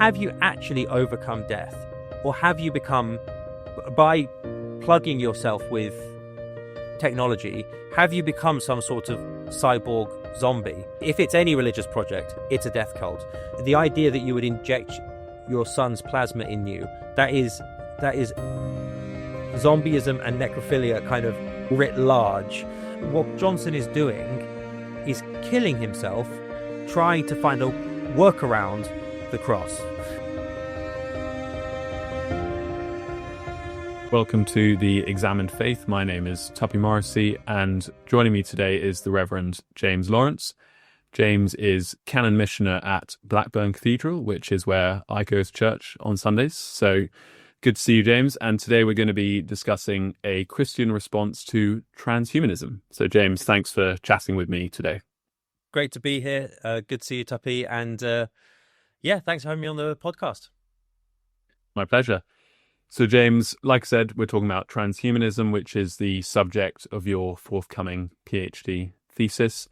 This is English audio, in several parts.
have you actually overcome death? Or have you become, by plugging yourself with technology, have you become some sort of cyborg zombie? If it's any religious project, it's a death cult. The idea that you would inject your son's plasma in you, that is zombieism and necrophilia kind of writ large. What Johnson is doing is killing himself, trying to find a workaround the cross. Welcome to the Examined Faith. My name is Tuppy Morrissey, and joining me today is the Reverend James Lawrence. James is Canon Missioner at Blackburn Cathedral, which is where I go to church on Sundays. So good to see you, James. And today we're going to be discussing a Christian response to transhumanism. So James, thanks for chatting with me today. Great to be here. Good to see you, Tuppy. And thanks for having me on the podcast. My pleasure. So James, like I said, we're talking about transhumanism, which is the subject of your forthcoming PhD thesis.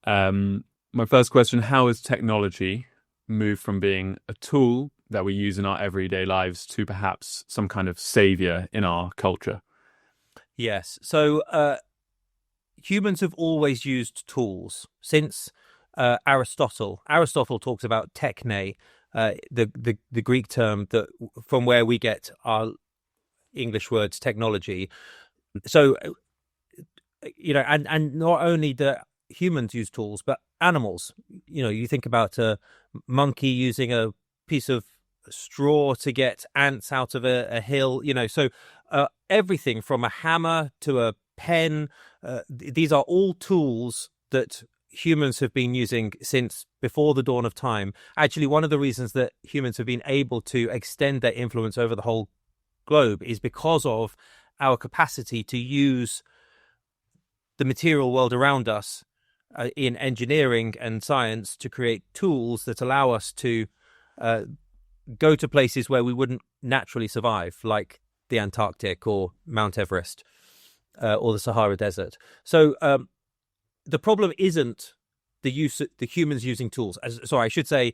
My first question, how has technology moved from being a tool that we use in our everyday lives to perhaps some kind of saviour in our culture? Yes. So humans have always used tools since Aristotle. Aristotle talks about techne, the Greek term that from where we get our English words technology. So, and not only do humans use tools, but animals. You think about a monkey using a piece of straw to get ants out of a hill. So everything from a hammer to a pen, these are all tools that humans have been using since before the dawn of time. Actually, one of the reasons that humans have been able to extend their influence over the whole globe is because of our capacity to use the material world around us in engineering and science to create tools that allow us to go to places where we wouldn't naturally survive, like the Antarctic or Mount Everest or the Sahara Desert. So the problem isn't the humans using tools. I should say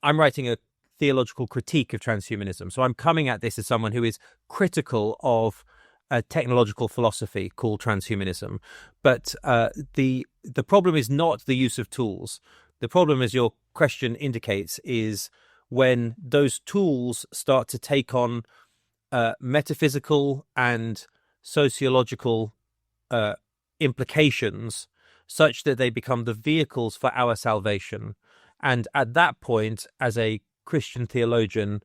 I'm writing a theological critique of transhumanism. So I'm coming at this as someone who is critical of a technological philosophy called transhumanism. But the problem is not the use of tools. The problem, as your question indicates, is when those tools start to take on metaphysical and sociological implications such that they become the vehicles for our salvation. And at that point, as a Christian theologian,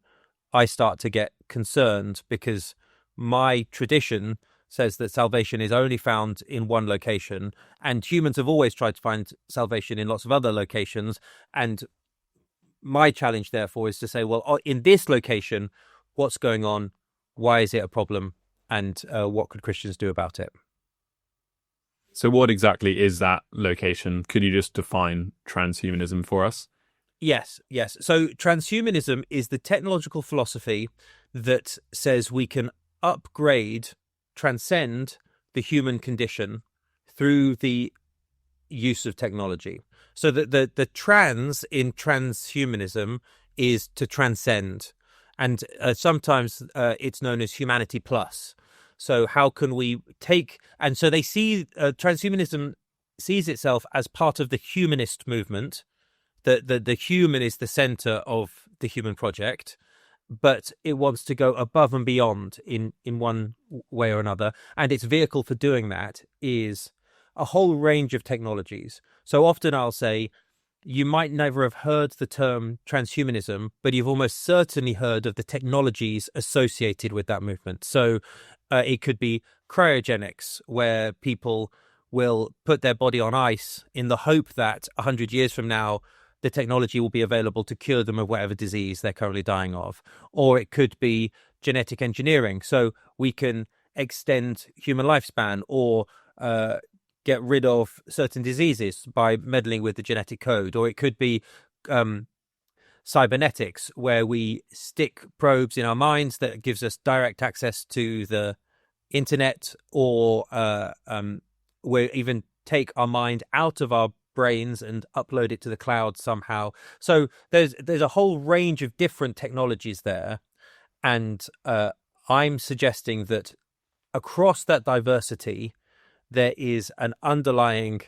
I start to get concerned because my tradition says that salvation is only found in one location, and humans have always tried to find salvation in lots of other locations. And my challenge, therefore, is to say, well, in this location, what's going on? Why is it a problem? And what could Christians do about it? So what exactly is that location? Could you just define transhumanism for us? Yes. So transhumanism is the technological philosophy that says we can upgrade, transcend the human condition through the use of technology. So that the trans in transhumanism is to transcend. And sometimes it's known as humanity plus. So how can we take, and so they see transhumanism sees itself as part of the humanist movement. The human is the center of the human project, but it wants to go above and beyond in one way or another. And its vehicle for doing that is a whole range of technologies. So often I'll say, you might never have heard the term transhumanism, but you've almost certainly heard of the technologies associated with that movement. So it could be cryogenics, where people will put their body on ice in the hope that 100 years from now, the technology will be available to cure them of whatever disease they're currently dying of. Or it could be genetic engineering. So we can extend human lifespan or get rid of certain diseases by meddling with the genetic code. Or it could be cybernetics, where we stick probes in our minds that gives us direct access to the internet, or we even take our mind out of our brains and upload it to the cloud somehow. So there's a whole range of different technologies there, and I'm suggesting that across that diversity there is an underlying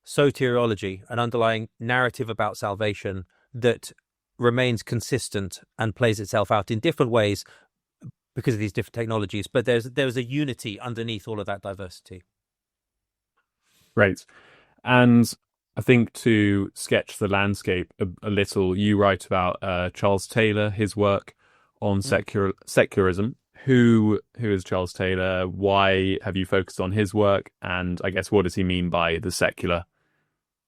soteriology, an underlying narrative about salvation that remains consistent and plays itself out in different ways because of these different technologies. But there's a unity underneath all of that diversity. Great. And I think to sketch the landscape a little, you write about Charles Taylor, his work on secularism. Who is Charles Taylor? Why have you focused on his work? And I guess what does he mean by the secular?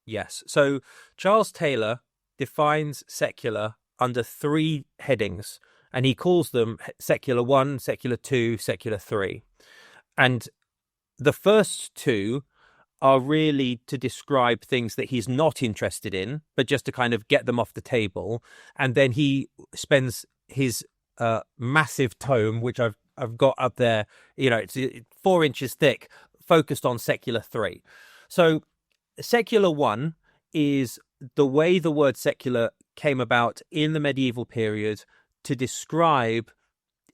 Yes. So Charles Taylor defines secular under three headings, and he calls them secular 1, secular 2, secular 3. And the first two are really to describe things that he's not interested in, but just to kind of get them off the table. And then he spends his massive tome, which I've got up there, it's 4 inches thick, focused on secular 3. So secular 1 is the way the word secular came about in the medieval period to describe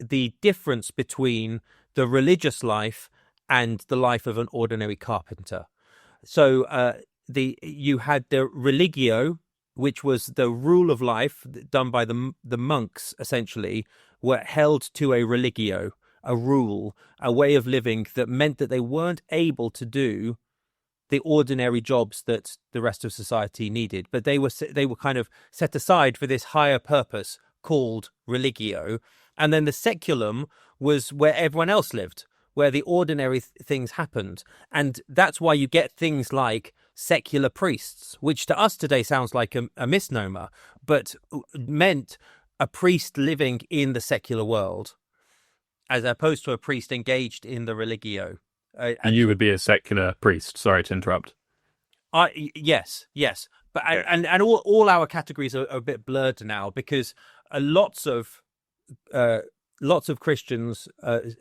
the difference between the religious life and the life of an ordinary carpenter. So you had the religio, which was the rule of life done by the monks, essentially, were held to a religio, a rule, a way of living that meant that they weren't able to do the ordinary jobs that the rest of society needed, but they were kind of set aside for this higher purpose called religio. And then the seculum was where everyone else lived, where the ordinary things happened. And that's why you get things like secular priests, which to us today sounds like a misnomer, but meant a priest living in the secular world, as opposed to a priest engaged in the religio. And you would be a secular priest. Sorry to interrupt. Yes, but and all our categories are a bit blurred now, because lots of Christians,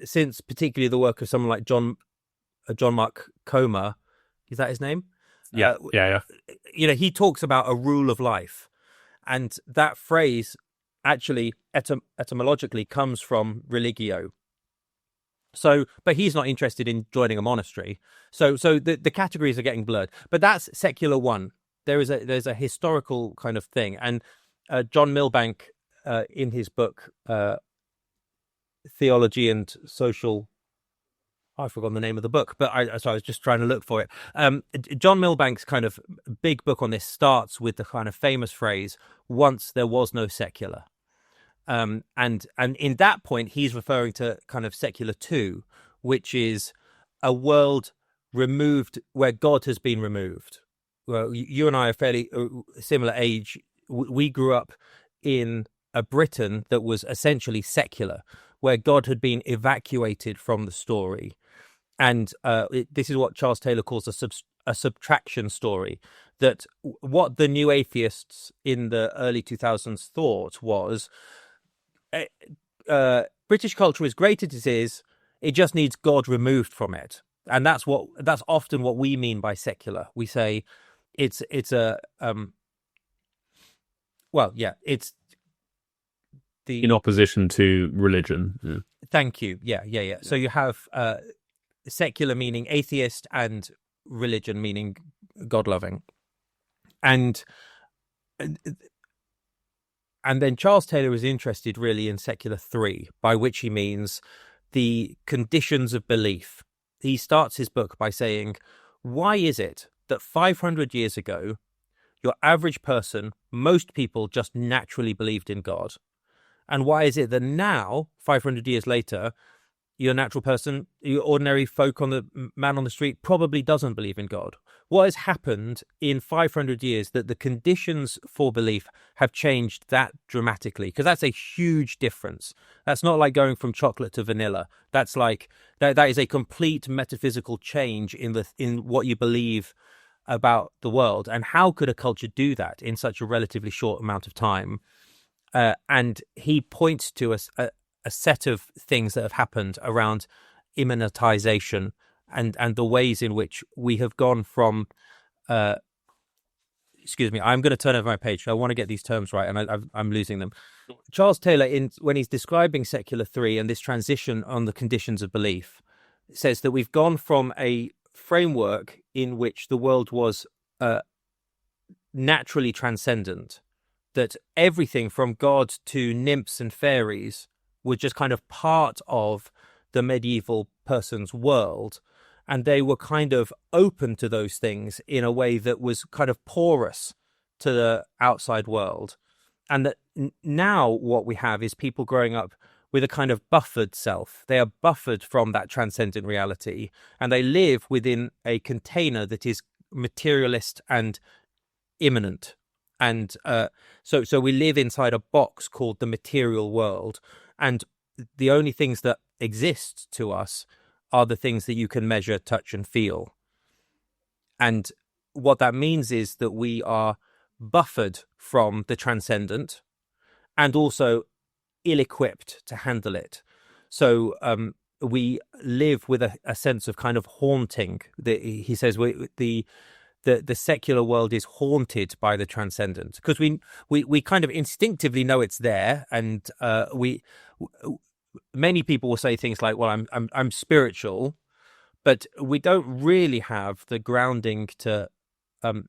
since particularly the work of someone like John Mark Comer, is that his name? Yeah. He talks about a rule of life, and that phrase actually etymologically comes from religio. So, but he's not interested in joining a monastery. So the categories are getting blurred. But that's secular 1. There's a historical kind of thing, and John Milbank, in his book Theology and Social, I've forgotten the name of the book, but I was just trying to look for it. John Milbank's kind of big book on this starts with the kind of famous phrase, "Once there was no secular." And in that point, he's referring to kind of secular 2, which is a world removed where God has been removed. Well, you and I are fairly similar age. We grew up in a Britain that was essentially secular, where God had been evacuated from the story. And this is what Charles Taylor calls a subtraction story, that what the new atheists in the early 2000s thought was, British culture, as great as it is, it just needs God removed from it. And that's often what we mean by secular. We say it's the in opposition to religion. Yeah. Thank you. Yeah. So you have secular meaning atheist and religion meaning God-loving. And then Charles Taylor is interested really in secular 3, by which he means the conditions of belief. He starts his book by saying, why is it that 500 years ago, your average person, most people just naturally believed in God? And why is it that now, 500 years later, your natural person, your ordinary folk on the man on the street probably doesn't believe in God? What has happened in 500 years that the conditions for belief have changed that dramatically? Because that's a huge difference. That's not like going from chocolate to vanilla. That's like that is a complete metaphysical change in what you believe about the world. And how could a culture do that in such a relatively short amount of time? And he points to a set of things that have happened around immanentization and the ways in which we have gone from excuse me, I'm going to turn over my page. I want to get these terms right, and I'm losing them. Charles Taylor, when he's describing secular 3 and this transition on the conditions of belief, says that we've gone from a framework in which the world was naturally transcendent, that everything from God to nymphs and fairies were just kind of part of the medieval person's world, and they were kind of open to those things in a way that was kind of porous to the outside world. And that now what we have is people growing up with a kind of buffered self. They are buffered from that transcendent reality, and they live within a container that is materialist and immanent. And so we live inside a box called the material world, and the only things that exist to us are the things that you can measure, touch, and feel. And what that means is that we are buffered from the transcendent and also ill-equipped to handle it. So we live with a sense of kind of haunting. He says the secular world is haunted by the transcendent, because we kind of instinctively know it's there, and many people will say things like, well, I'm spiritual, but we don't really have the grounding to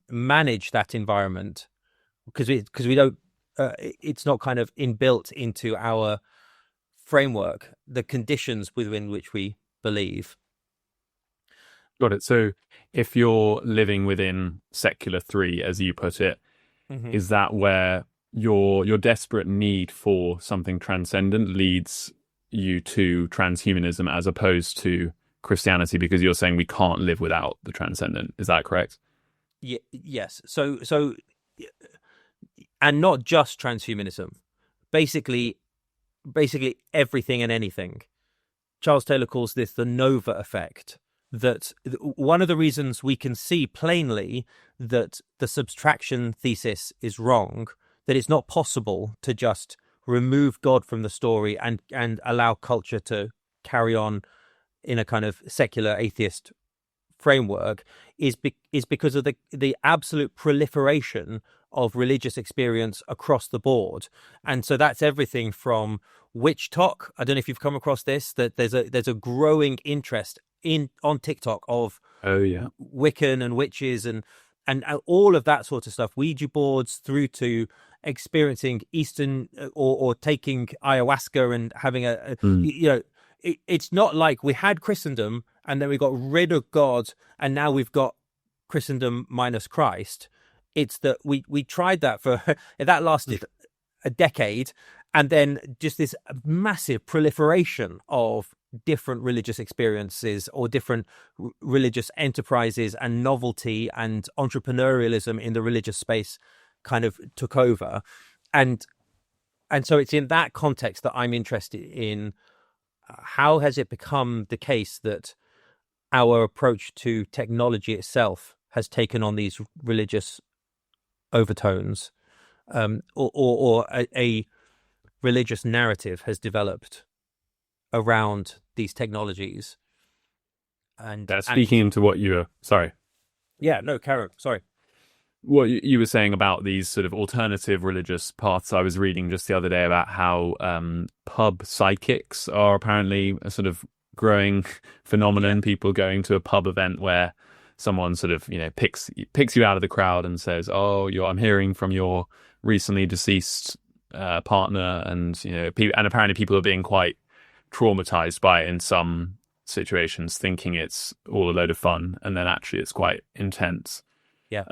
manage that environment, because we don't it's not kind of inbuilt into our framework, the conditions within which we believe. Got it. So if you're living within secular 3, as you put it, is that where your desperate need for something transcendent leads you to transhumanism as opposed to Christianity, because you're saying we can't live without the transcendent? Is that correct? Yes. So and not just transhumanism, basically everything and anything. Charles Taylor calls this the Nova effect. That one of the reasons we can see plainly that the subtraction thesis is wrong, that it's not possible to just remove God from the story and allow culture to carry on in a kind of secular atheist framework, is because of the absolute proliferation of religious experience across the board. And so that's everything from witch talk. I don't know if you've come across this, that there's a growing interest on TikTok of Wiccan and witches and all of that sort of stuff, Ouija boards, through to experiencing Eastern or taking ayahuasca and having it's not like we had Christendom and then we got rid of God and now we've got Christendom minus Christ. It's that we tried that for that lasted a decade, and then just this massive proliferation of different religious experiences or different religious enterprises, and novelty and entrepreneurialism in the religious space kind of took over. And so it's in that context that I'm interested in how has it become the case that our approach to technology itself has taken on these religious overtones, or a religious narrative has developed around these technologies. And speaking into what you were, sorry. Yeah, no, Karen, sorry. What you were saying about these sort of alternative religious paths, I was reading just the other day about how pub psychics are apparently a sort of growing phenomenon. Yeah. People going to a pub event where someone sort of, picks you out of the crowd and says, "Oh, I'm hearing from your recently deceased partner," and and apparently people are being quite traumatized by it in some situations, thinking it's all a load of fun, and then actually it's quite intense. Yeah.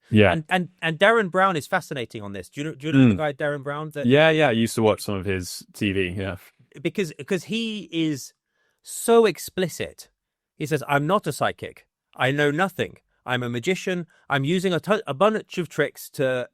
Yeah. And Darren Brown is fascinating on this. Do you know the guy Darren Brown? Yeah. I used to watch some of his TV. Yeah. Because he is so explicit. He says, "I'm not a psychic. I know nothing. I'm a magician. I'm using a bunch of tricks to,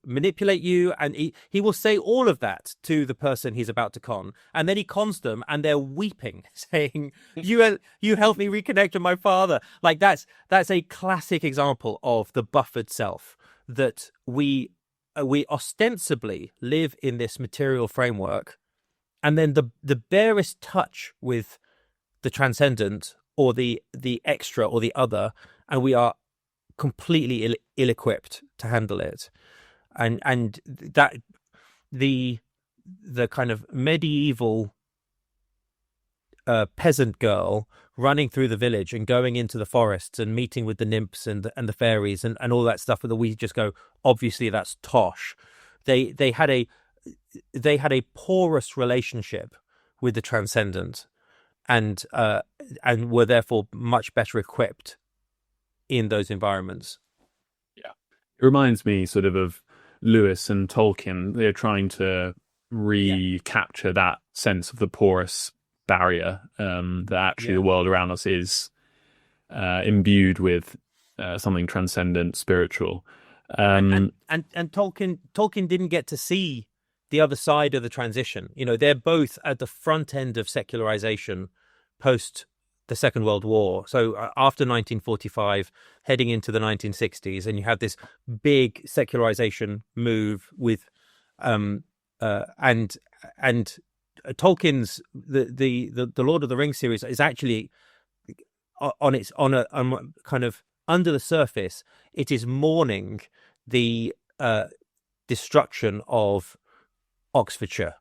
manipulate you." And he will say all of that to the person he's about to con. And then he cons them and they're weeping, saying, you helped me reconnect with my father. Like that's a classic example of the buffered self, that we ostensibly live in this material framework. And then the barest touch with the transcendent or the extra or the other, and we are completely ill-equipped to handle it, and that the kind of medieval peasant girl running through the village and going into the forests and meeting with the nymphs and the fairies and all that stuff that we just go, obviously that's tosh. They had a porous relationship with the transcendent, and were therefore much better equipped in those environments. Yeah, it reminds me sort of Lewis and Tolkien. They're trying to recapture that sense of the porous barrier, that actually the world around us is imbued with something transcendent, spiritual. And Tolkien didn't get to see the other side of the transition. You know, they're both at the front end of secularization post the Second World War. So after 1945, heading into the 1960s, and you have this big secularization move with and Tolkien's the Lord of the Rings series is actually on kind of under the surface. It is mourning the destruction of Oxfordshire,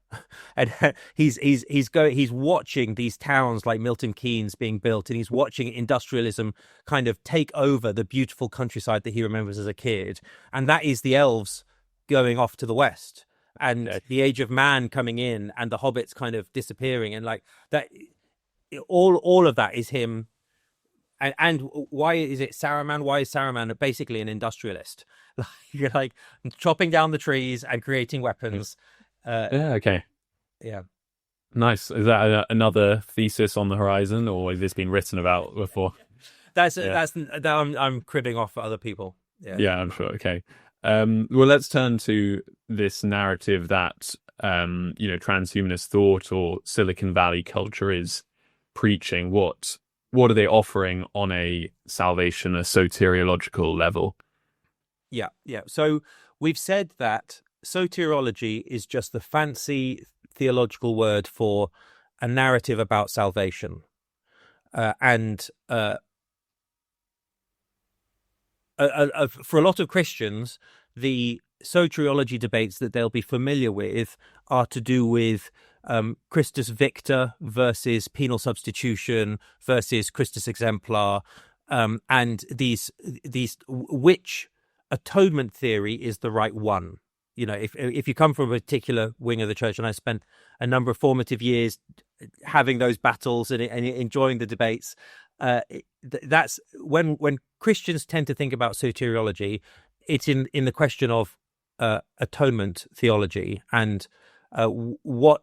and he's watching these towns like Milton Keynes being built, and he's watching industrialism kind of take over the beautiful countryside that he remembers as a kid, and that is the elves going off to the west, and the Age of Man coming in, and the hobbits kind of disappearing, and like that, all of that is him. And why is it Saruman? Why is Saruman basically an industrialist? You're like chopping down the trees and creating weapons. Okay. Yeah. Nice. Is that another thesis on the horizon, or has this been written about before? I'm cribbing off other people. Yeah, I'm sure. Okay. Well, let's turn to this narrative that transhumanist thought or Silicon Valley culture is preaching. What are they offering on a salvation, a soteriological level? Yeah. So we've said that soteriology is just the fancy theological word for a narrative about salvation. For a lot of Christians, the soteriology debates that they'll be familiar with are to do with Christus Victor versus penal substitution versus Christus Exemplar, and these which atonement theory is the right one. You know, if you come from a particular wing of the church, and I spent a number of formative years having those battles and enjoying the debates, that's when Christians tend to think about soteriology, it's in the question of atonement theology and what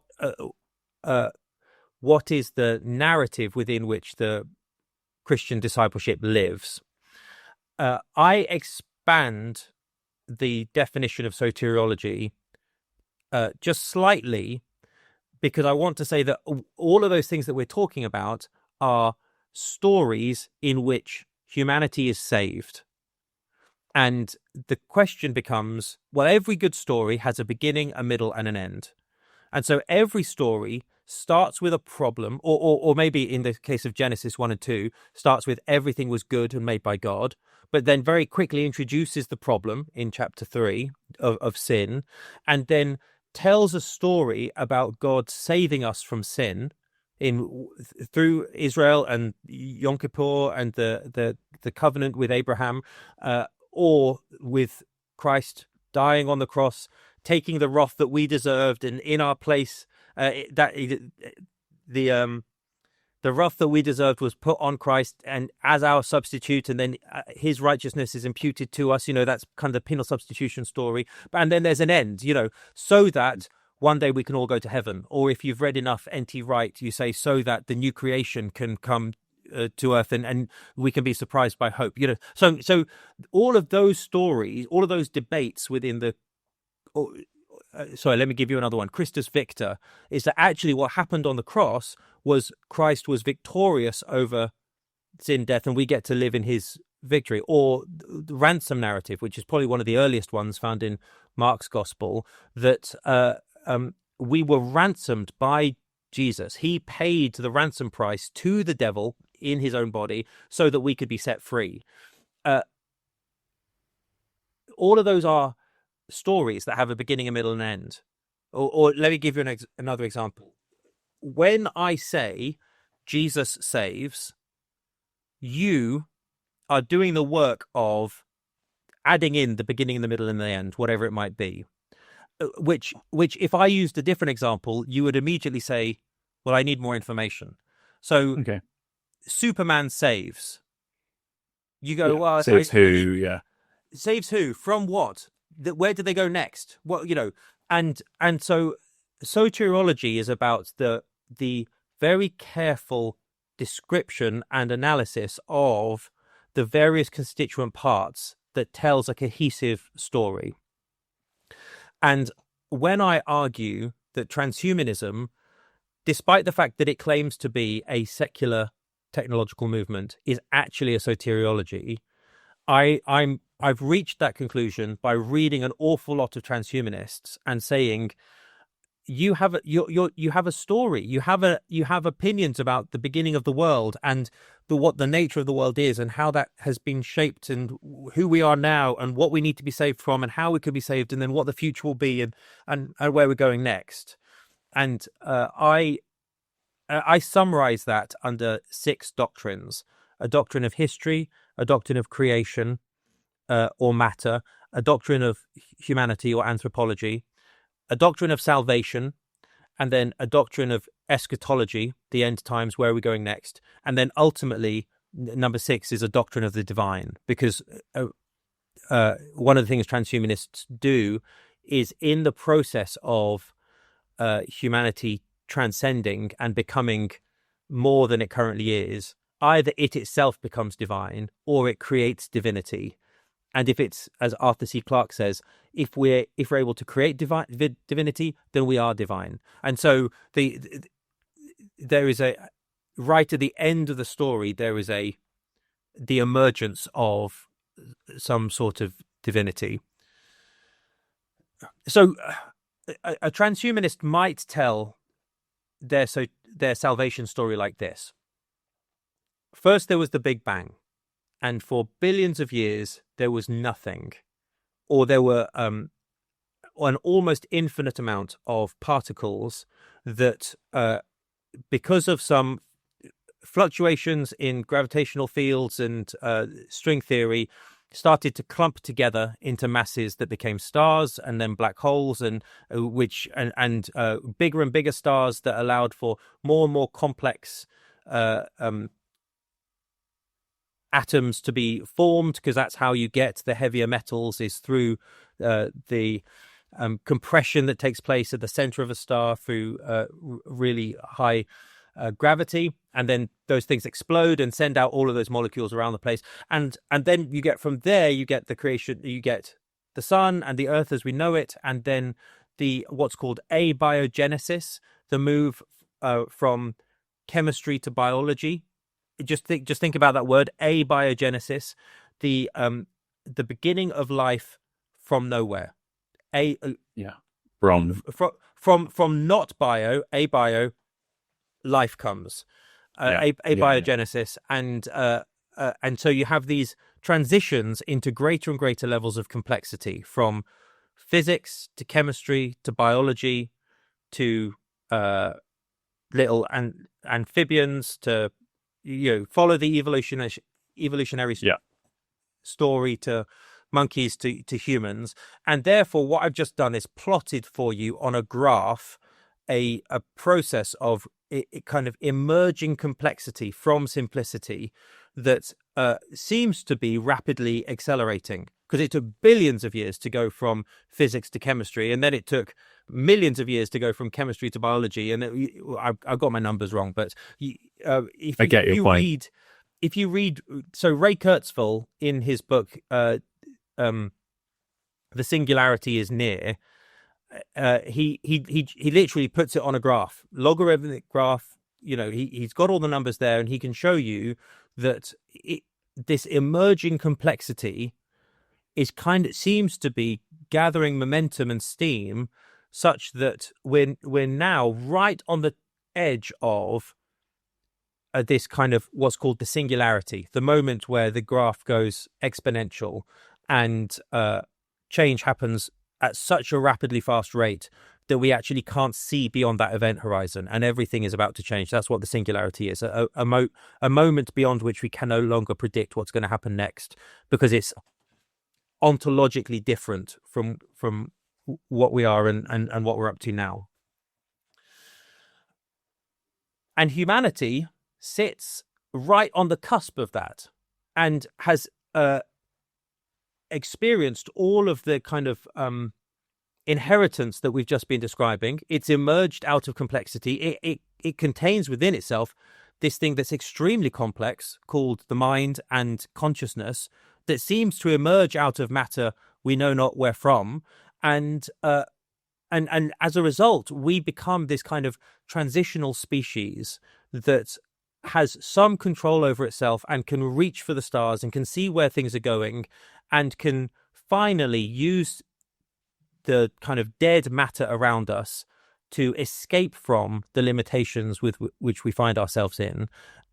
is the narrative within which the Christian discipleship lives. I expand the definition of soteriology just slightly, because I want to say that all of those things that we're talking about are stories in which humanity is saved. And the question becomes, well, every good story has a beginning, a middle, and an end. And so every story starts with a problem, or maybe in the case of Genesis 1 and 2, starts with everything was good and made by God, but then very quickly introduces the problem in chapter 3 of sin, and then tells a story about God saving us from sin through Israel and Yom Kippur and the covenant with Abraham, or with Christ dying on the cross, taking the wrath that we deserved, and in our place, the wrath that we deserved was put on Christ and as our substitute, and then his righteousness is imputed to us. You know, that's kind of the penal substitution story. And then there's an end, so that one day we can all go to heaven. Or if you've read enough N.T. Wright, you say, so that the new creation can come to earth and we can be surprised by hope. So all of those stories, all of those debates within the... sorry, let me give you another one. Christus Victor is that actually what happened on the cross was Christ was victorious over sin, death, and we get to live in his victory. Or the ransom narrative, which is probably one of the earliest ones found in Mark's gospel, that we were ransomed by Jesus. He paid the ransom price to the devil in his own body so that we could be set free. all of those are stories that have a beginning, a middle, and end. Or let me give you another example. When I say Jesus saves, you are doing the work of adding in the beginning, the middle, and the end, whatever it might be. Which, if I used a different example, you would immediately say, well, I need more information. So, Okay. Superman saves. You go, well, saves who? Yeah. Saves who? From what? Where did they go next? What, and so soteriology is about the very careful description and analysis of the various constituent parts that tells a cohesive story. And when I argue that transhumanism, despite the fact that it claims to be a secular technological movement, is actually a soteriology, I've reached that conclusion by reading an awful lot of transhumanists and saying, you have a story, you have opinions about the beginning of the world and what the nature of the world is and how that has been shaped and who we are now and what we need to be saved from and how we could be saved and then what the future will be and where we're going next. And I summarize that under 6 doctrines: a doctrine of history, a doctrine of creation or matter, a doctrine of humanity or anthropology, a doctrine of salvation, and then a doctrine of eschatology, the end times, where are we going next? And then ultimately, number 6 is a doctrine of the divine, because one of the things transhumanists do is, in the process of humanity transcending and becoming more than it currently is, either it itself becomes divine or it creates divinity. And if it's, as Arthur C. Clarke says, if we're able to create divinity, then we are divine. And so there is right at the end of the story, there is the emergence of some sort of divinity. So a transhumanist might tell their salvation story like this. First, there was the Big Bang. And for billions of years, there was nothing, or there were an almost infinite amount of particles that, because of some fluctuations in gravitational fields and string theory, started to clump together into masses that became stars and then black holes, and bigger and bigger stars that allowed for more and more complex atoms to be formed, because that's how you get the heavier metals, is through the compression that takes place at the center of a star through really high gravity, and then those things explode and send out all of those molecules around the place, and then you get, from there you get the creation, you get the sun and the earth as we know it, and then the what's called abiogenesis, the move from chemistry to biology. Just think about that word, abiogenesis, the beginning of life from nowhere. From not bio, abio, life comes. Abiogenesis, and so you have these transitions into greater and greater levels of complexity, from physics to chemistry to biology to little amphibians to, follow the evolutionary story to monkeys to humans. And therefore, what I've just done is plotted for you on a graph a process of kind of emerging complexity from simplicity that seems to be rapidly accelerating, because it took billions of years to go from physics to chemistry, and then it took millions of years to go from chemistry to biology. And I've got my numbers wrong, but if you read, so Ray Kurzweil, in his book The Singularity is Near, he literally puts it on a graph, logarithmic graph. He's got all the numbers there, and he can show you that this emerging complexity seems to be gathering momentum and steam, such that we're now right on the edge of this kind of what's called the singularity, the moment where the graph goes exponential, and change happens at such a rapidly fast rate that we actually can't see beyond that event horizon, and everything is about to change. That's what the singularity is, a moment beyond which we can no longer predict what's going to happen next, because it's ontologically different from what we are and what we're up to now. And humanity sits right on the cusp of that and has experienced all of the kind of inheritance that we've just been describing. It's emerged out of complexity. It contains within itself this thing that's extremely complex called the mind and consciousness, that seems to emerge out of matter we know not where from, and as a result we become this kind of transitional species that has some control over itself and can reach for the stars and can see where things are going and can finally use the kind of dead matter around us to escape from the limitations with which we find ourselves in,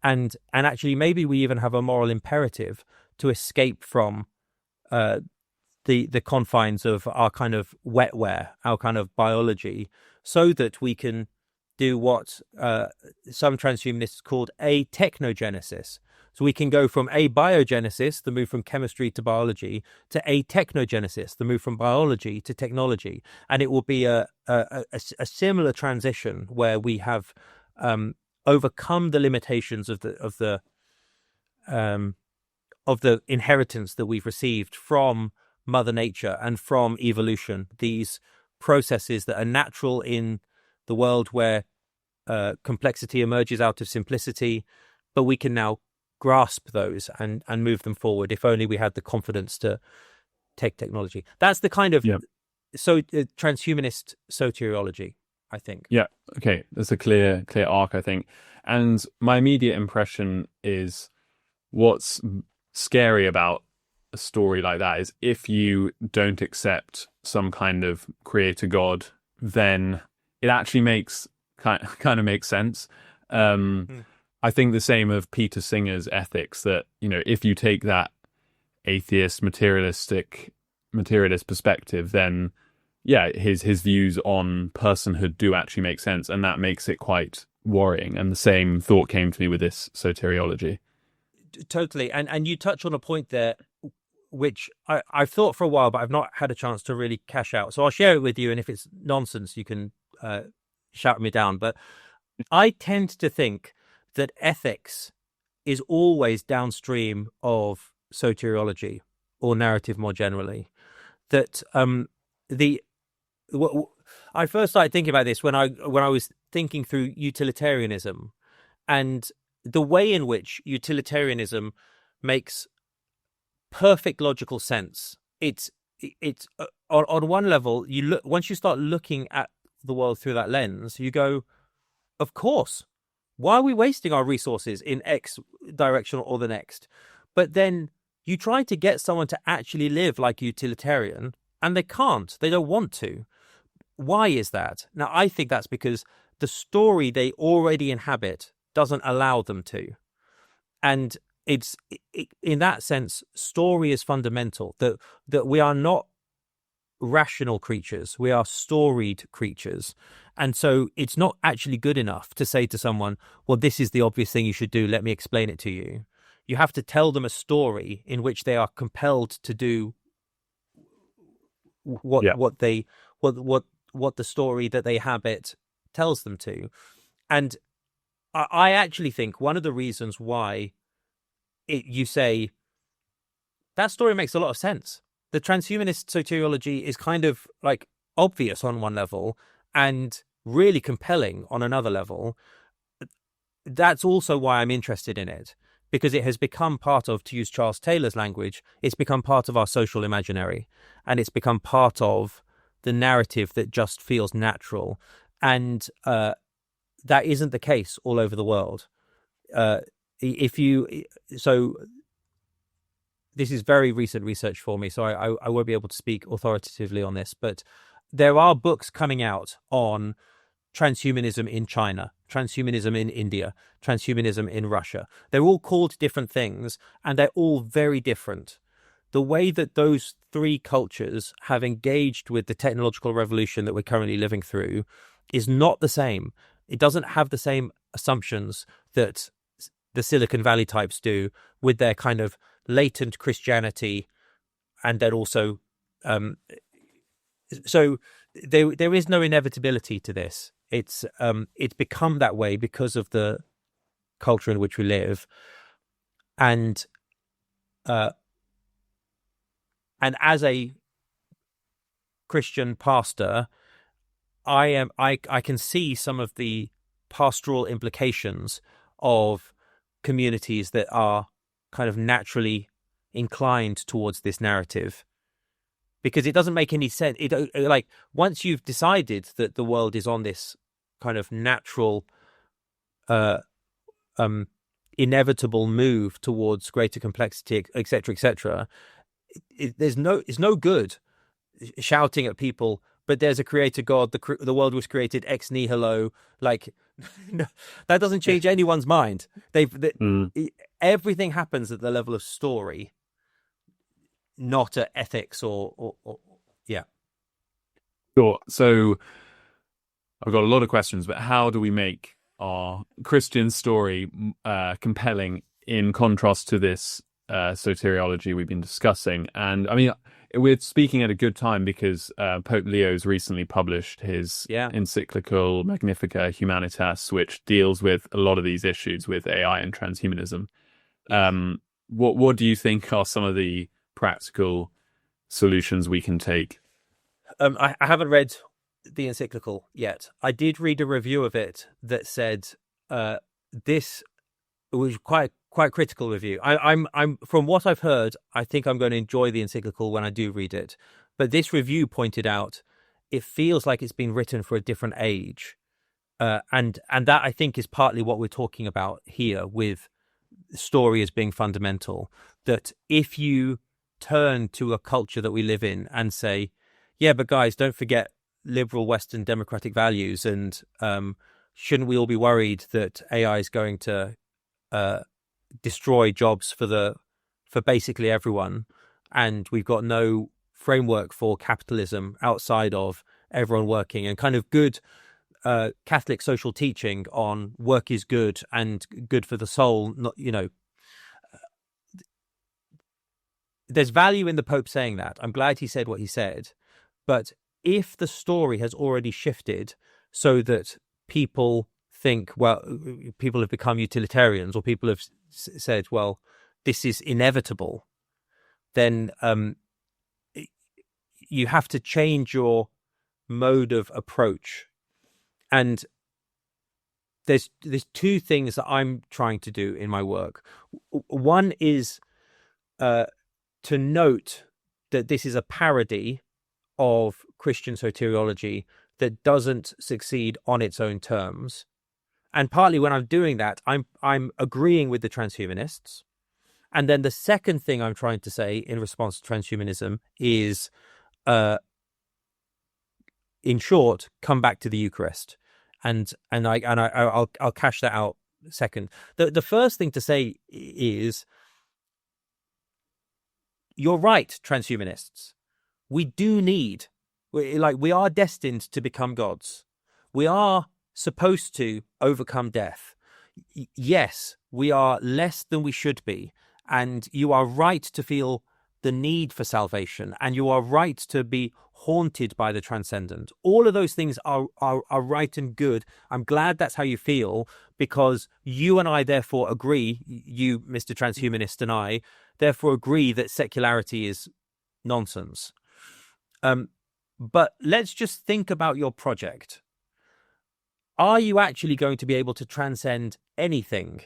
and actually maybe we even have a moral imperative to escape from the confines of our kind of wetware, our kind of biology, so that we can do what some transhumanists called a-technogenesis. So we can go from abiogenesis, the move from chemistry to biology, to a-technogenesis, the move from biology to technology, and it will be a similar transition where we have overcome the limitations of the inheritance that we've received from Mother Nature and from evolution. These processes that are natural in the world where complexity emerges out of simplicity, but we can now grasp those and move them forward if only we had the confidence to take technology. That's the kind of transhumanist soteriology, I think. Yeah, okay, that's a clear arc, I think. And my immediate impression is what's scary about a story like that is if you don't accept some kind of creator god, then it actually makes kind of makes sense. I think the same of Peter Singer's ethics, that, you know, if you take that atheist materialist perspective, then yeah, his views on personhood do actually make sense, and that makes it quite worrying. And the same thought came to me with this soteriology. Totally. And you touch on a point there which I've thought for a while, but I've not had a chance to really cash out. So I'll share it with you, and if it's nonsense, you can shout me down. But I tend to think that ethics is always downstream of soteriology or narrative more generally. That I first started thinking about this when I was thinking through utilitarianism and the way in which utilitarianism makes perfect logical sense. It's on one level, you look, once you start looking at the world through that lens, you go, of course, why are we wasting our resources in X direction or the next? But then you try to get someone to actually live like a utilitarian, and they can't. They don't want to. Why is that? Now, I think that's because the story they already inhabit doesn't allow them to. And in that sense, story is fundamental, that we are not rational creatures. We are storied creatures. And so it's not actually good enough to say to someone, well, this is the obvious thing you should do. Let me explain it to you. You have to tell them a story in which they are compelled to do what the story that they habit tells them to. And I actually think one of the reasons why you say that story makes a lot of sense. The transhumanist soteriology is kind of like obvious on one level and really compelling on another level. That's also why I'm interested in it, because it has become part of, to use Charles Taylor's language, it's become part of our social imaginary, and it's become part of the narrative that just feels natural. And that isn't the case all over the world. This is very recent research for me, so I won't be able to speak authoritatively on this, but there are books coming out on transhumanism in China, transhumanism in India, transhumanism in Russia. They're all called different things, and they're all very different. the way that those three cultures have engaged with the technological revolution that we're currently living through is not the same. It doesn't have the same assumptions that the Silicon Valley types do with their kind of latent Christianity, and then also so there is no inevitability to this. It's become that way because of the culture in which we live, and as a Christian pastor, I can see some of the pastoral implications of communities that are kind of naturally inclined towards this narrative, because it doesn't make any sense. Like, once you've decided that the world is on this kind of natural inevitable move towards greater complexity, etc., it's no good shouting at people, but there's a creator God, the world was created ex nihilo. Like, no, that doesn't change anyone's mind. Everything happens at the level of story, not at ethics or yeah. Sure. So I've got a lot of questions, but how do we make our Christian story compelling in contrast to this soteriology we've been discussing? And I mean, we're speaking at a good time because Pope Leo's recently published his encyclical Magnificat Humanitas, which deals with a lot of these issues with AI and transhumanism. What do you think are some of the practical solutions we can take? I haven't read the encyclical yet. I did read a review of it that said this was quite critical review. I'm from what I've heard, I think I'm going to enjoy the encyclical when I do read it. But this review pointed out it feels like it's been written for a different age, and that, I think, is partly what we're talking about here with story as being fundamental. That if you turn to a culture that we live in and say, yeah, but guys, don't forget liberal Western democratic values, and shouldn't we all be worried that AI is going to destroy jobs for basically everyone, and we've got no framework for capitalism outside of everyone working, and kind of good Catholic social teaching on work is good and good for the soul. Not, there's value in the Pope saying that. I'm glad he said what he said. But if the story has already shifted so that people think, well, people have become utilitarians, or people have said, well, this is inevitable, then you have to change your mode of approach. And there's two things that I'm trying to do in my work. One is to note that this is a parody of Christian soteriology that doesn't succeed on its own terms. And partly when I'm doing that, I'm agreeing with the transhumanists. And then the second thing I'm trying to say in response to transhumanism is, in short, come back to the Eucharist. And I'll cash that out second. The first thing to say is, you're right, transhumanists. We are destined to become gods. We are supposed to overcome death. Yes, we are less than we should be. And you are right to feel the need for salvation. And you are right to be haunted by the transcendent. All of those things are right and good. I'm glad that's how you feel, because you and I therefore agree, you, Mr. Transhumanist, and I, therefore agree that secularity is nonsense. But let's just think about your project. Are you actually going to be able to transcend anything?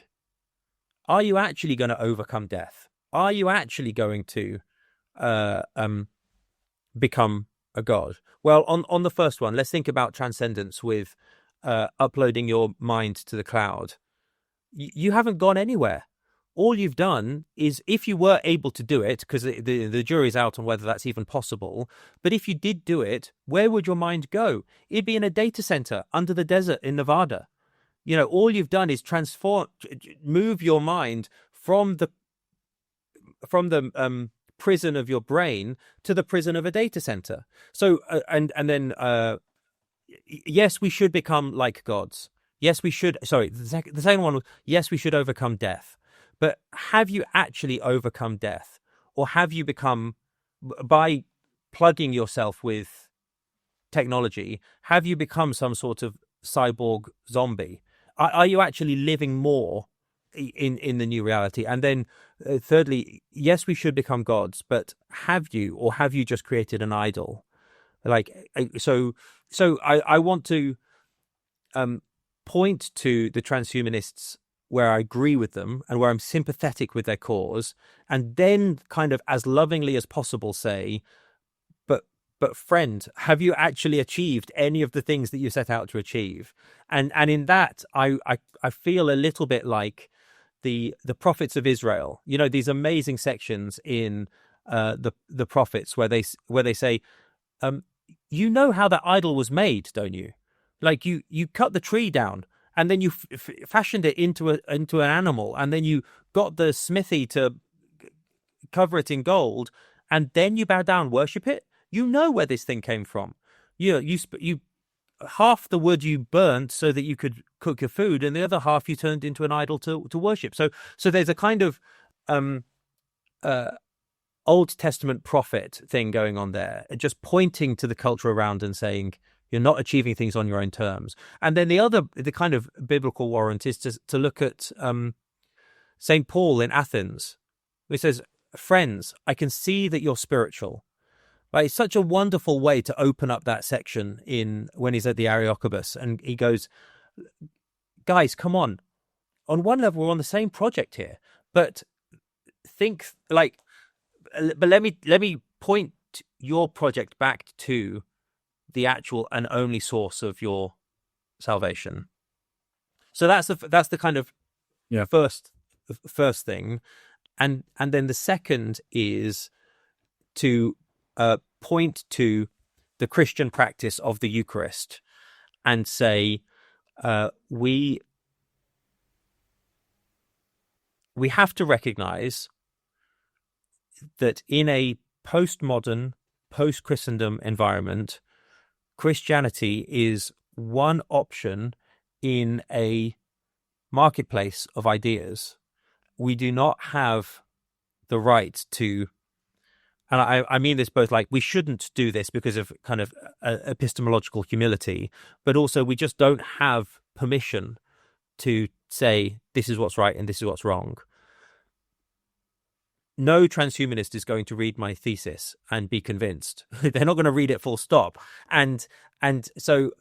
Are you actually going to overcome death? Are you actually going to become a god? Well, on the first one, let's think about transcendence with uploading your mind to the cloud. You haven't gone anywhere. All you've done is, if you were able to do it, because the jury's out on whether that's even possible, but if you did do it, where would your mind go? It'd be in a data center under the desert in Nevada. All you've done is move your mind from the prison of your brain to the prison of a data center. So and then yes, we should become like gods. Yes, we should. Sorry, the second one was, yes, we should overcome death. But have you actually overcome death? Or have you become, by plugging yourself with technology, have you become some sort of cyborg zombie? Are you actually living more in the new reality? And then thirdly, yes, we should become gods, but have you just created an idol? Like, so I want to point to the transhumanists where I agree with them and where I'm sympathetic with their cause, and then kind of as lovingly as possible say, but friend, have you actually achieved any of the things that you set out to achieve? And in that, I feel a little bit like the prophets of Israel. You know, these amazing sections in the prophets where they say, you know how that idol was made, don't you? Like you cut the tree down and then you fashioned it into an animal, and then you got the smithy to cover it in gold, and then you bow down, worship it. You know where this thing came from. You half the wood you burned so that you could cook your food, and the other half you turned into an idol to worship. So there's a kind of Old Testament prophet thing going on there, just pointing to the culture around and saying you're not achieving things on your own terms. And then the kind of biblical warrant is to look at St. Paul in Athens, who says, friends, I can see that you're spiritual. Right, it's such a wonderful way to open up that section when he's at the Areopagus, and he goes, guys, come on. On one level, we're on the same project here, but let me point your project back to the actual and only source of your salvation. So that's the kind of first thing, and then the second is to point to the Christian practice of the Eucharist and say, we have to recognize that in a postmodern, post-Christendom environment, Christianity is one option in a marketplace of ideas. We do not have the right to, and I mean this both like we shouldn't do this because of kind of epistemological humility, but also we just don't have permission to say this is what's right and this is what's wrong. No transhumanist is going to read my thesis and be convinced. They're not going to read it full stop. And so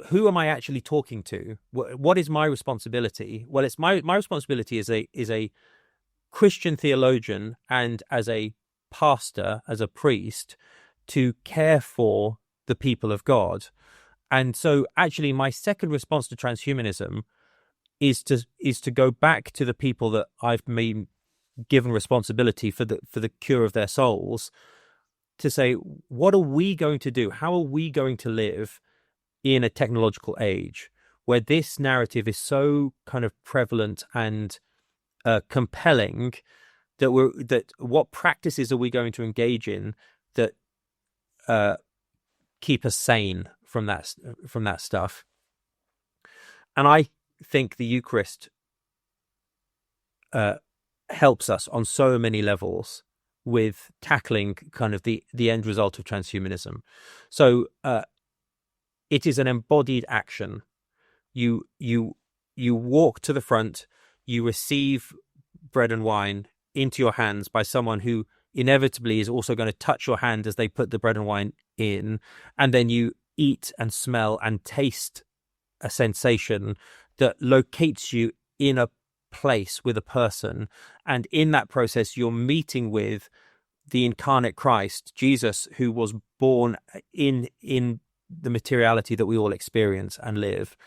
who am I actually talking to? What is my responsibility? Well, it's my responsibility as a Christian theologian and as a pastor, as a priest, to care for the people of God. And so actually my second response to transhumanism is to go back to the people that I've been given responsibility for the cure of their souls, to say, what are we going to do? How are we going to live in a technological age where this narrative is so kind of prevalent and compelling, that what practices are we going to engage in that keep us sane from that stuff? And I think the Eucharist helps us on so many levels with tackling kind of the end result of transhumanism. So it is an embodied action. You walk to the front, you receive bread and wine into your hands by someone who inevitably is also going to touch your hand as they put the bread and wine in, and then you eat and smell and taste a sensation that locates you in a place with a person, and in that process you're meeting with the incarnate Christ, Jesus, who was born in the materiality that we all experience and live.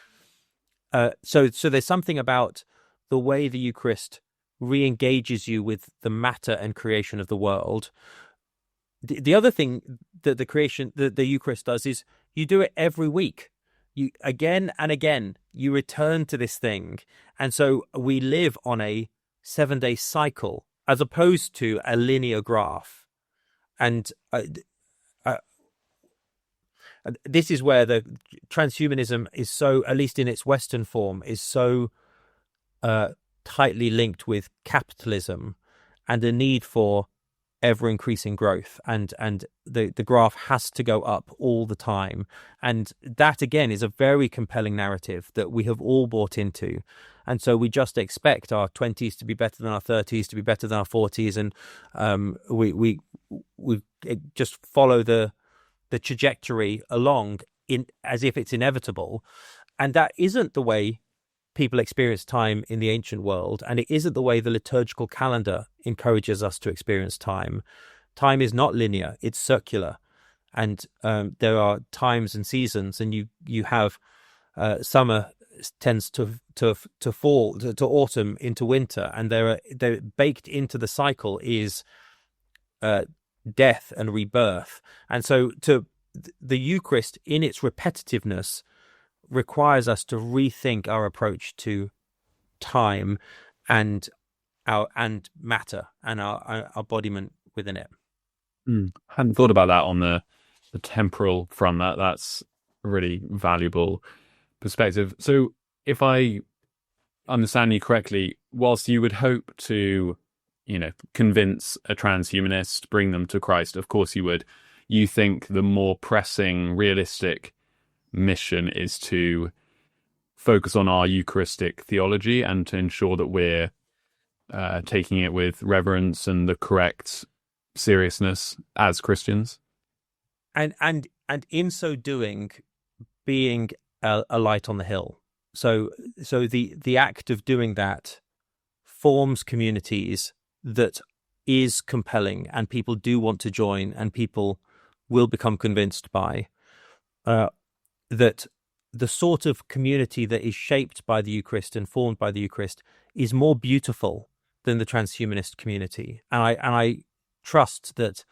So there's something about the way the Eucharist re-engages you with the matter and creation of the world. The other thing that the Eucharist does is you do it every week. You again and again you return to this thing, and so we live on a 7-day cycle. as opposed to a linear graph. And this is where the transhumanism is so, at least in its Western form, is so tightly linked with capitalism and a need for ever increasing growth, and the graph has to go up all the time. And that again is a very compelling narrative that we have all bought into, and so we just expect our 20s to be better than our 30s, to be better than our 40s, and we just follow the trajectory along in as if it's inevitable. And that isn't the way people experience time in the ancient world, and it isn't the way the liturgical calendar encourages us to experience time. Time is not linear, it's circular, and there are times and seasons, and you have summer tends to fall to autumn into winter, and they're baked into the cycle is death and rebirth. And so to the Eucharist in its repetitiveness requires us to rethink our approach to time and matter and our embodiment within it. I hadn't thought about that on the temporal front. That's a really valuable perspective. So if I understand you correctly, whilst you would hope to, convince a transhumanist, bring them to Christ, of course you would, you think the more pressing, realistic mission is to focus on our Eucharistic theology and to ensure that we're taking it with reverence and the correct seriousness as Christians, and in so doing, being a light on the hill. So the act of doing that forms communities that is compelling, and people do want to join, and people will become convinced by. That the sort of community that is shaped by the Eucharist and formed by the Eucharist is more beautiful than the transhumanist community. And I trust that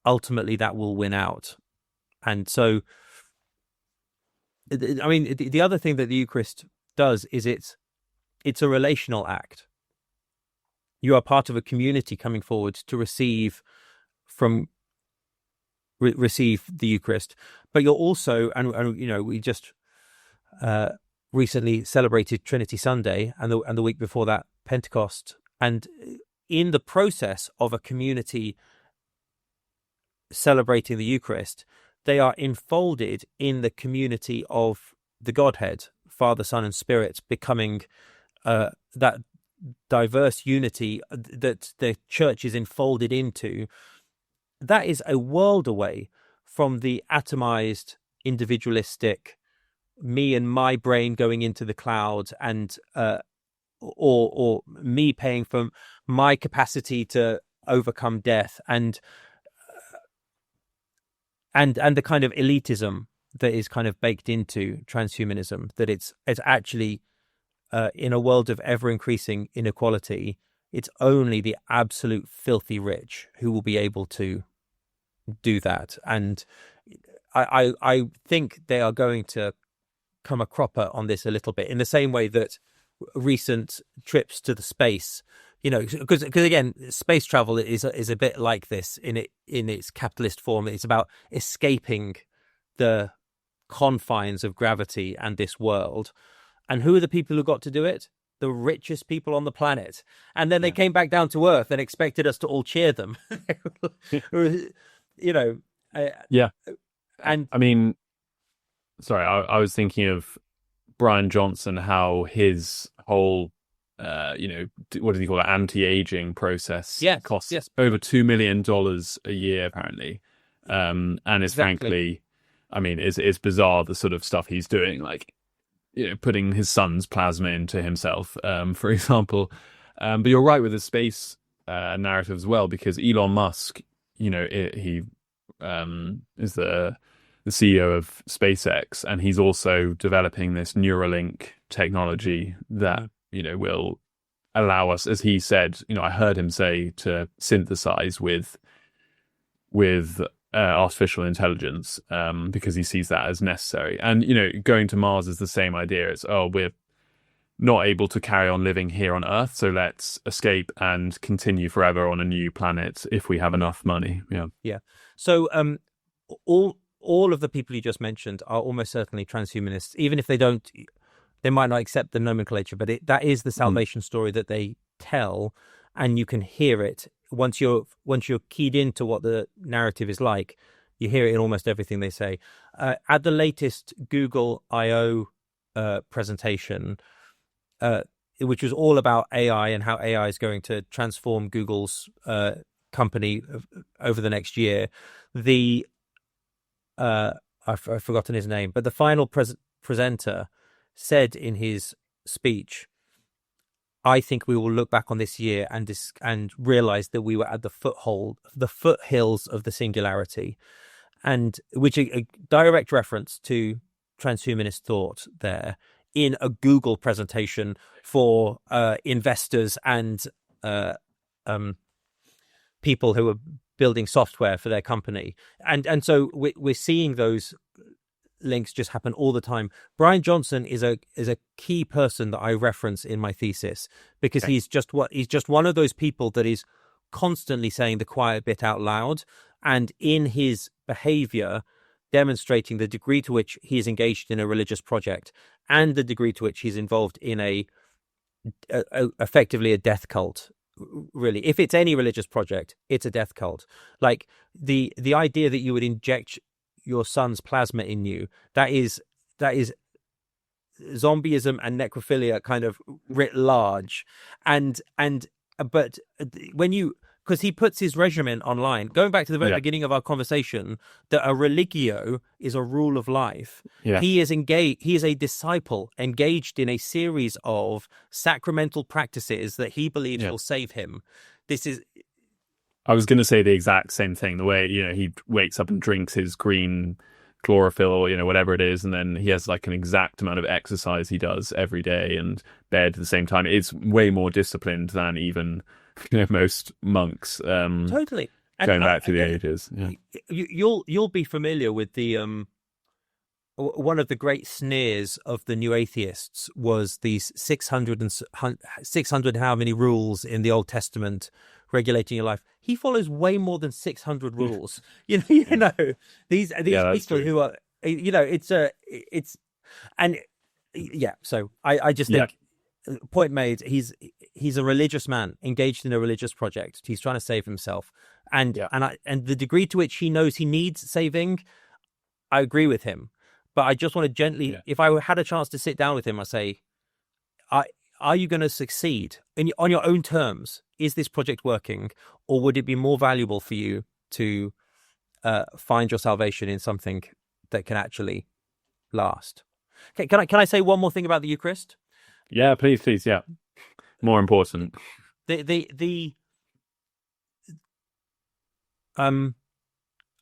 ultimately that will win out. And so, I mean, the other thing that the Eucharist does is it's a relational act. You are part of a community coming forward to receive the Eucharist, but you're also, and we just recently celebrated Trinity Sunday, and the week before that Pentecost, and in the process of a community celebrating the Eucharist, they are enfolded in the community of the Godhead, Father, Son, and Spirit, becoming that diverse unity that the Church is enfolded into. That is a world away from the atomized, individualistic, me and my brain going into the cloud, and or me paying for my capacity to overcome death, and the kind of elitism that is kind of baked into transhumanism. That it's actually in a world of ever increasing inequality, it's only the absolute filthy rich who will be able to do that. And I think they are going to come a cropper on this a little bit, in the same way that recent trips to the space, because again, space travel is a bit like this in its capitalist form. It's about escaping the confines of gravity and this world. And who are the people who got to do it? The richest people on the planet. And then they came back down to Earth and expected us to all cheer them. Yeah. And I mean, sorry, I was thinking of Bryan Johnson, how his whole, what does he call it, anti-aging process costs over $2 million a year, apparently. And it's frankly, I mean, it's bizarre, the sort of stuff he's doing, like, putting his son's plasma into himself, for example. But you're right with the space narrative as well, because Elon Musk, he is the CEO of SpaceX, and he's also developing this Neuralink technology that will allow us, as he said, I heard him say, to synthesize with artificial intelligence, because he sees that as necessary. And going to Mars is the same idea. It's not able to carry on living here on Earth, so let's escape and continue forever on a new planet if we have enough money. Yeah. So all of the people you just mentioned are almost certainly transhumanists, even if they might not accept the nomenclature, but that is the salvation story that they tell, and you can hear it once you're keyed into what the narrative is like. You hear it in almost everything they say. At the latest Google I/O presentation, which was all about AI and how AI is going to transform Google's company over the next year, I've forgotten his name, but the final presenter said in his speech, "I think we will look back on this year and realize that we were at the foothills of the singularity," and which a direct reference to transhumanist thought there in a Google presentation for investors and people who are building software for their company. And so we're seeing those links just happen all the time. Bryan Johnson is a key person that I reference in my thesis, because he's just one of those people that is constantly saying the quiet bit out loud, and in his behavior demonstrating the degree to which he is engaged in a religious project and the degree to which he's involved in effectively a death cult. Really, if it's any religious project, it's a death cult. Like the idea that you would inject your son's plasma in you, that is zombieism and necrophilia kind of writ large. But because he puts his regimen online, going back to the very beginning of our conversation, that a religio is a rule of life. Yeah. He is a disciple engaged in a series of sacramental practices that he believes will save him. I was going to say the exact same thing. The way, he wakes up and drinks his green chlorophyll or, whatever it is, and then he has like an exact amount of exercise he does every day and bed at the same time. It's way more disciplined than even most monks. Totally. Going back to the ages. Yeah. You'll be familiar with the one of the great sneers of the new atheists was these 600 how many rules in the Old Testament regulating your life. He follows way more than 600 rules. These people who are, So I just think, point made. He's a religious man engaged in a religious project. He's trying to save himself, and the degree to which he knows he needs saving, I agree with him. But I just want to gently, if I had a chance to sit down with him, I say, are you going to succeed on your own terms? Is this project working, or would it be more valuable for you to find your salvation in something that can actually last? Okay, can I say one more thing about the Eucharist? Yeah, please. Yeah, more important.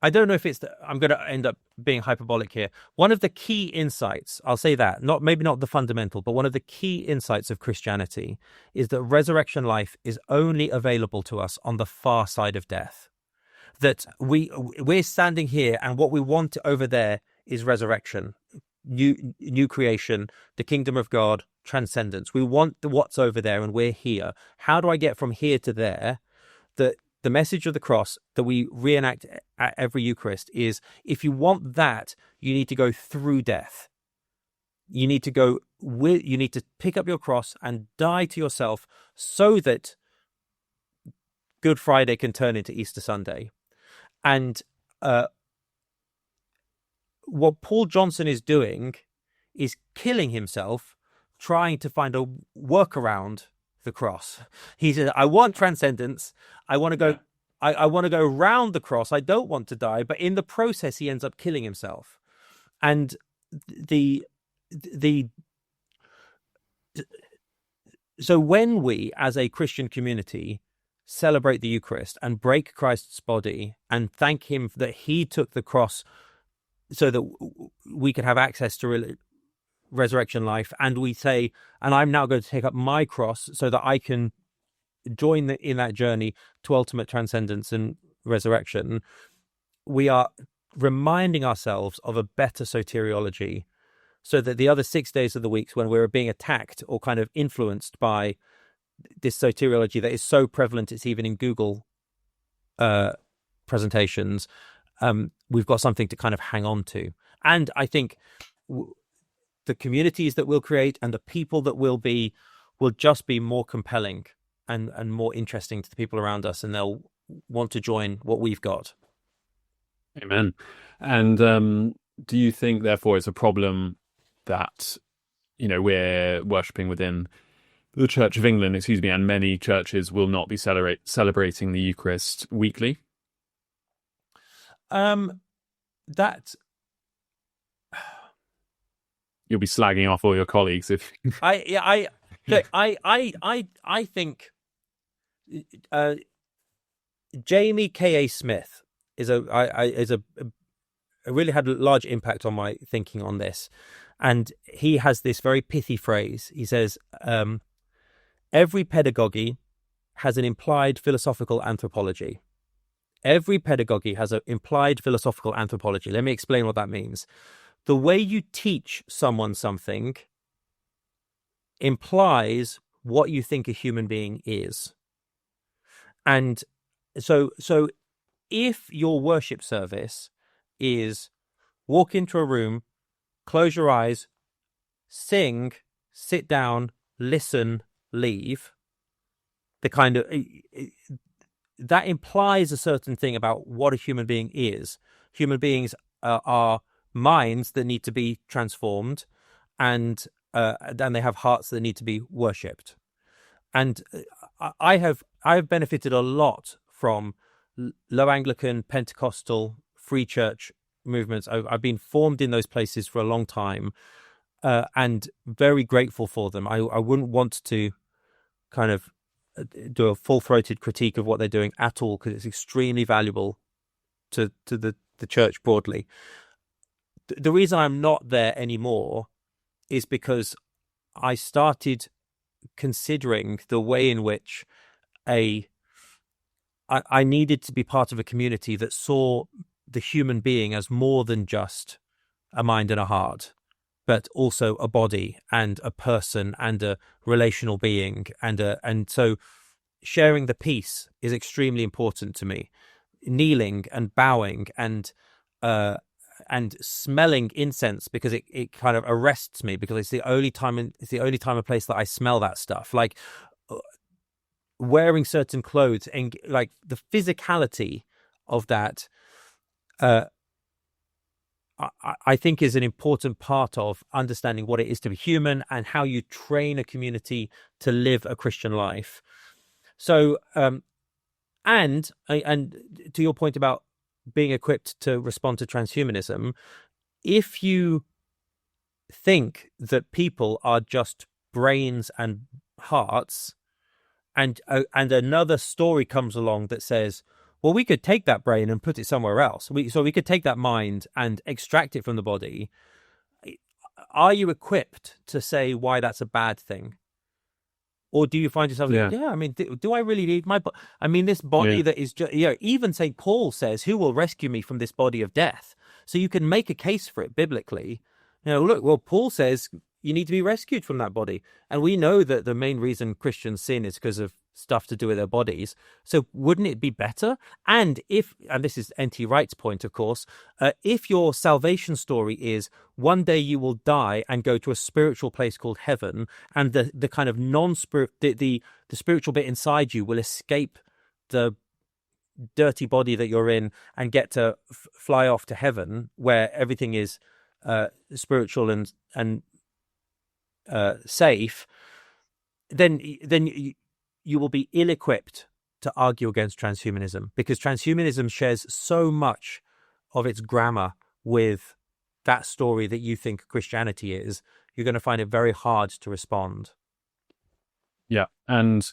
I don't know if I'm going to end up being hyperbolic here. One of the key insights, I'll say that, maybe not the fundamental, but one of the key insights of Christianity is that resurrection life is only available to us on the far side of death. That we're standing here, and what we want over there is resurrection, new creation, the kingdom of God, transcendence. We want what's over there, and we're here. How do I get from here to there? The message of the cross that we reenact at every Eucharist is, if you want that, you need to go through death. You need to pick up your cross and die to yourself so that Good Friday can turn into Easter Sunday. And what Paul Johnson is doing is killing himself, trying to find a workaround the cross. He said, I want transcendence. I want to go. I want to go round the cross. I don't want to die. But in the process, he ends up killing himself. And so when we, as a Christian community, celebrate the Eucharist and break Christ's body and thank him that he took the cross so that we could have access to resurrection life, and we say, and I'm now going to take up my cross so that I can join in that journey to ultimate transcendence and resurrection, we are reminding ourselves of a better soteriology so that the other 6 days of the week when we're being attacked or kind of influenced by this soteriology that is so prevalent it's even in Google presentations, we've got something to kind of hang on to. And I think the communities that we'll create and the people that will just be more compelling and more interesting to the people around us, and they'll want to join what we've got. Amen. And do you think, therefore, it's a problem that, we're worshipping within the Church of England, and many churches will not be celebrating the Eucharist weekly? That you'll be slagging off all your colleagues if I think Jamie K.A. Smith is really had a large impact on my thinking on this, and he has this very pithy phrase. He says, every pedagogy has an implied philosophical anthropology. Every pedagogy has an implied philosophical anthropology. Let me explain what that means. The way you teach someone something implies what you think a human being is. And so if your worship service is walk into a room, close your eyes, sing, sit down, listen, leave, the kind of that implies a certain thing about what a human being is. Human beings are minds that need to be transformed, and they have hearts that need to be worshipped. And I have benefited a lot from low Anglican, Pentecostal, free church movements. I've been formed in those places for a long time, and very grateful for them. I wouldn't want to kind of do a full-throated critique of what they're doing at all, because it's extremely valuable to the church broadly. The reason I'm not there anymore is because I started considering the way in which I needed to be part of a community that saw the human being as more than just a mind and a heart, but also a body and a person and a relational being, and so sharing the peace is extremely important to me. Kneeling and bowing and smelling incense, because it kind of arrests me, because it's the only time and place that I smell that stuff. Like wearing certain clothes and like the physicality of that, I think is an important part of understanding what it is to be human and how you train a community to live a Christian life. So, and to your point about being equipped to respond to transhumanism, if you think that people are just brains and hearts, and another story comes along that says, well, we could take that brain and put it somewhere else. So we could take that mind and extract it from the body. Are you equipped to say why that's a bad thing? Or do you find yourself, I mean, do I really need my body? I mean, this body that is just, even St. Paul says, who will rescue me from this body of death? So you can make a case for it biblically. Look, Paul says you need to be rescued from that body. And we know that the main reason Christians sin is because of stuff to do with their bodies. So wouldn't it be better? And this is N.T. Wright's point, of course, if your salvation story is one day you will die and go to a spiritual place called heaven, and the kind of non-spirit, the spiritual bit inside you will escape the dirty body that you're in and get to fly off to heaven, where everything is spiritual and safe, then you will be ill-equipped to argue against transhumanism, because transhumanism shares so much of its grammar with that story that you think Christianity is. You're going to find it very hard to respond. Yeah, and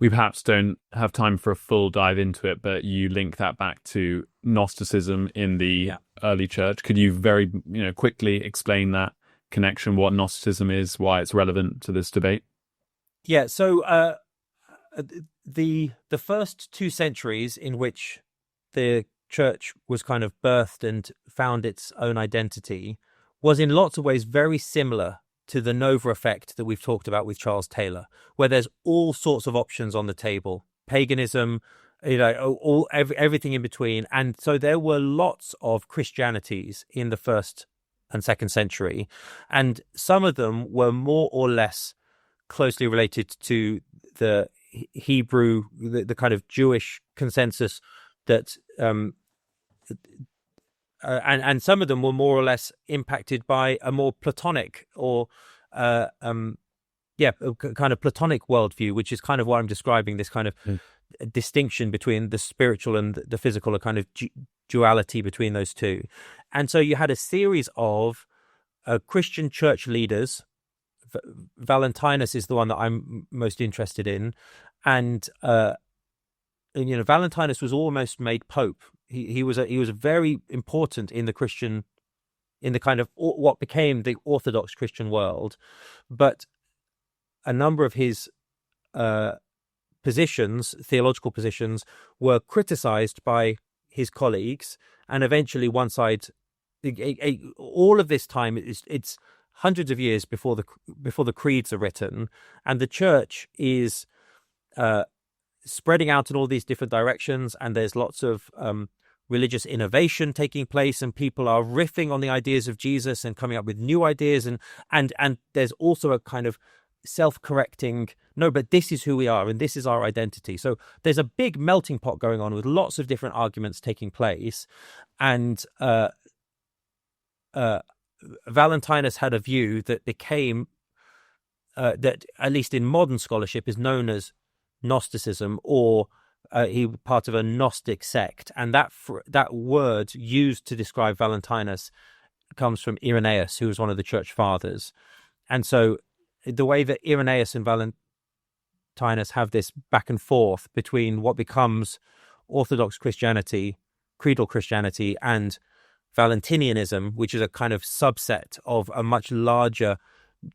we perhaps don't have time for a full dive into it, but you link that back to Gnosticism in the early church. Could you very quickly explain that connection, what Gnosticism is, why it's relevant to this debate? Yeah, so the first 2 centuries in which the church was kind of birthed and found its own identity was in lots of ways very similar to the Nova effect that we've talked about with Charles Taylor, where there's all sorts of options on the table, paganism, everything in between. And so there were lots of Christianities in the 1st and 2nd century, and some of them were more or less closely related to the Hebrew, the kind of Jewish consensus that and some of them were more or less impacted by a more Platonic or a kind of Platonic worldview, which is kind of what I'm describing, this kind of distinction between the spiritual and the physical, a kind of duality between those two. And so you had a series of Christian church leaders. Valentinus is the one that I'm most interested in, and Valentinus was almost made pope. He was very important in the Christian, in the kind of what became the Orthodox Christian world, but a number of his theological positions, were criticized by his colleagues, and eventually one side. All of this time, it's hundreds of years before the creeds are written, and the church is spreading out in all these different directions, and there's lots of religious innovation taking place, and people are riffing on the ideas of Jesus and coming up with new ideas, and there's also a kind of self-correcting, no, but this is who we are and this is our identity. So there's a big melting pot going on with lots of different arguments taking place, and Valentinus had a view that became that, at least in modern scholarship, is known as Gnosticism, or he was part of a Gnostic sect, and that word used to describe Valentinus comes from Irenaeus, who was one of the church fathers. And so the way that Irenaeus and Valentinus have this back and forth between what becomes Orthodox Christianity, creedal Christianity, and Valentinianism, which is a kind of subset of a much larger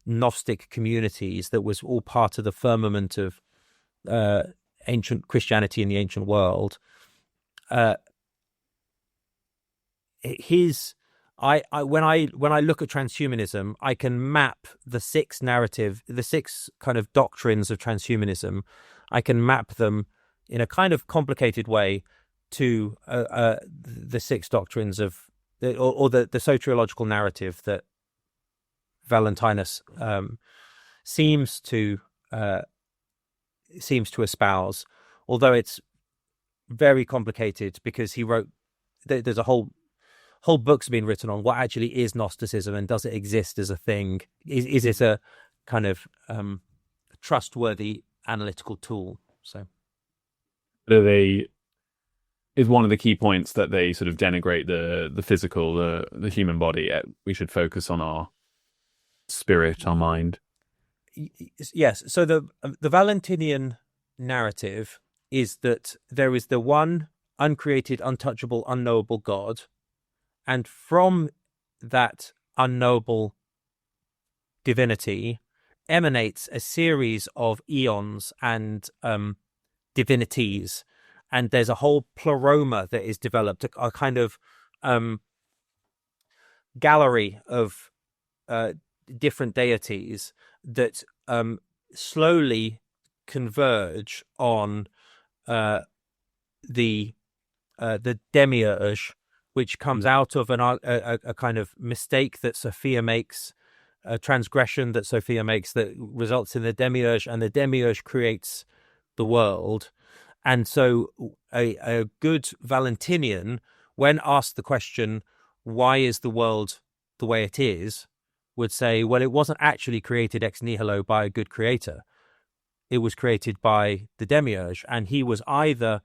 Gnostic communities that was all part of the firmament of ancient Christianity in the ancient world. When I look at transhumanism, I can map the six kind of doctrines of transhumanism. I can map them in a kind of complicated way to the six doctrines of, or the soteriological narrative that Valentinus seems to espouse, although it's very complicated because he wrote. There's a whole book's been written on what actually is Gnosticism and does it exist as a thing? Is it a kind of trustworthy analytical tool? So, is one of the key points that they sort of denigrate the physical, the human body. We should focus on our spirit, our mind. Yes. So the Valentinian narrative is that there is the one uncreated, untouchable, unknowable God, and from that unknowable divinity emanates a series of eons and divinities, and there's a whole pleroma that is developed, a kind of gallery of different deities that slowly converge on the demiurge, which comes out of a kind of mistake that Sophia makes, a transgression that Sophia makes that results in the demiurge, and the demiurge creates the world. And so a good Valentinian, when asked the question, why is the world the way it is, would say, well, it wasn't actually created ex nihilo by a good creator. It was created by the demiurge, and he was either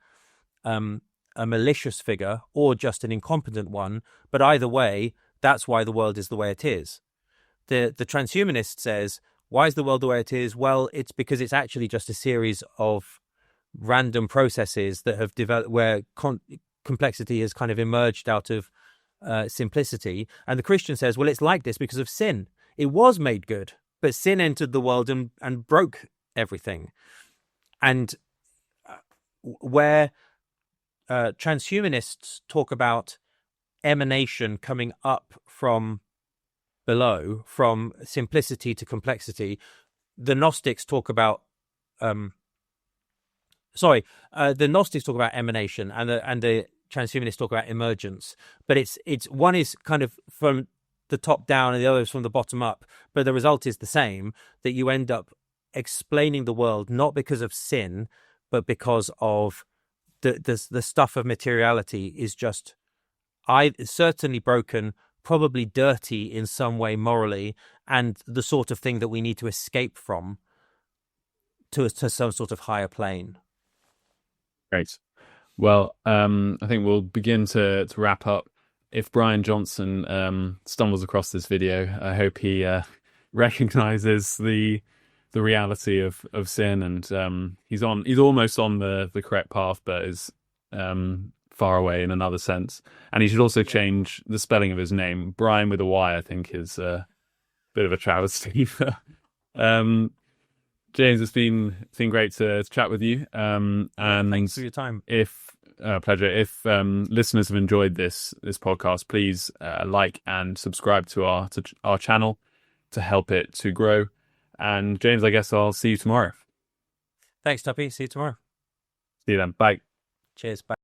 a malicious figure or just an incompetent one, but either way, that's why the world is the way it is. The transhumanist says, why is the world the way it is? Well, it's because it's actually just a series of random processes that have developed where complexity has kind of emerged out of simplicity. And the Christian says, well, it's like this because of sin. It was made good, but sin entered the world and broke everything. And where transhumanists talk about emanation coming up from below, from simplicity to complexity. The Gnostics talk about the Gnostics talk about emanation, and the transhumanists talk about emergence. But it's one is kind of from the top down, and the other is from the bottom up. But the result is the same, that you end up explaining the world not because of sin, but because of the stuff of materiality is just certainly broken, probably dirty in some way morally, and the sort of thing that we need to escape from to some sort of higher plane. Great. Well, I think we'll begin to wrap up. If Bryan Johnson stumbles across this video, I hope he recognizes the reality of sin, and he's almost on the correct path, but is far away in another sense. And he should also change the spelling of his name. Bryan with a Y, I think, is a bit of a travesty. James, it's been great to chat with you. And thanks for your time. Pleasure. If listeners have enjoyed this podcast, please like and subscribe to our channel to help it to grow. And James, I guess I'll see you tomorrow. Thanks, Tuppy. See you tomorrow. See you then. Bye. Cheers. Bye.